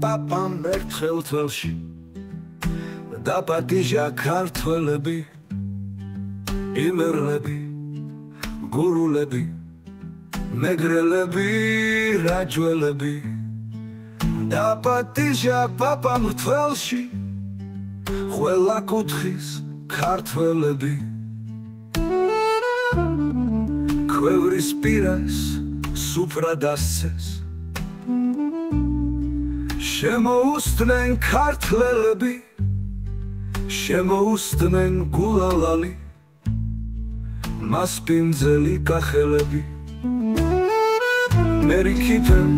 პაპამ ერთხელ თველში დაპატიჟა ქართველები, იმერლები, გურულები, მეგრელები, რაჯველები. დაპატიჟა პაპამ თველში ყველა კუთხის ქართველები. ქვევრის პირას სუფრად ასცეს, შემოუსტნენ ქართველები, შემოუსტნენ გულალალი, მასპინძელი კახელები. მერიქითემ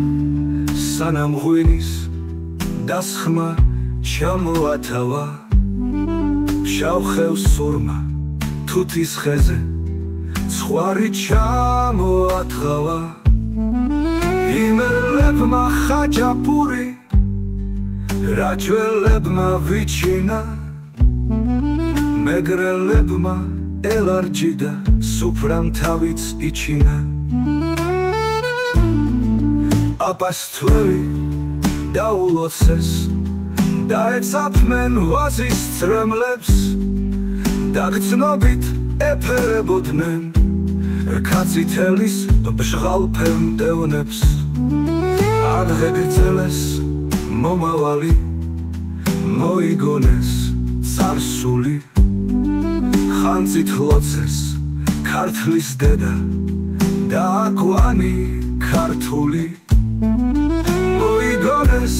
სანამ ღვინის დასხმა ჩამოათავა, შავხევს სურმა თუთის ხეზე ცხვარი ჩამოათღავა. იმერლებმა ხაჯაპური, რაჯველებმა ვიჩინა, მეგრელებმა ელარჯიდა, სუფრამ თავიც იჩინა. პაპას თვევი დაულოცეს, დაეცაფმენ ვაზის წრემლებს, დაგრძნობით ეფერებოდნენ რქაწითელის ბჟღალფერ მტევნებს. აღეგრძელეს მომავალი, მოიგონეს წარსული, ხანძით ლოცეს ქართლის დედა და აკვანი ქართული. მოიგონეს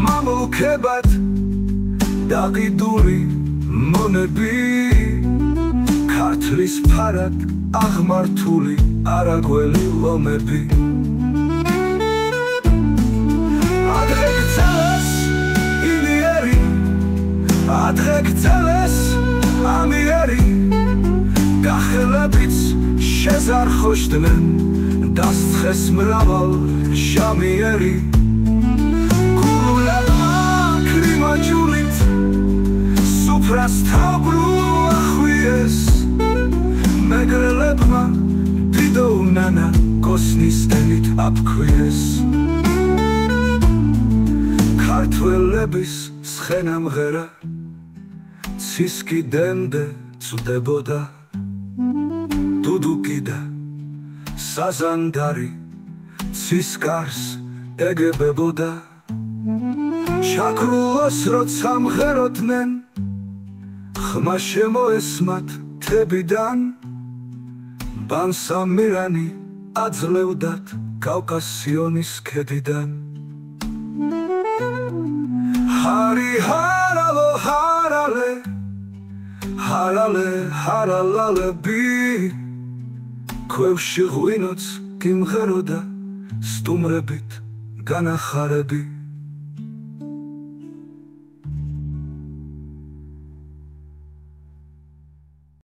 მამულქებად დაყიდული მონები, ქართლის ფარად აღმართული არაგველი ლომები. აღეგრძელეს ილიერი, აღეგრძელეს ამიერი, კახელებიც შეზარხოშდნენ, დასთხეს მრავალ ჟამიერი. გურულებმა კრიმაჯულით სუფრას თავბრუახვიეს, მეგრელებმა დიდო უნანა კოსნის ენით აფქვიეს. ქართველების ცხენა მღერა ცისკიდემდე წვდებოდა, დუდუკი და საზანდარი ცისკარს ეგებებოდა. ჩაქრულოს როცა მღეროდნენ, ხმა შემოესმათ თებიდან, ბანსამირანი აძლევდათ კავკასიონის ქედიდან. ჰარი ჰარალო ჰარალე, ჰარალე ჰარალალები, ქვევში ღვინოც გიმღეროდა სტუმრებით განახარები.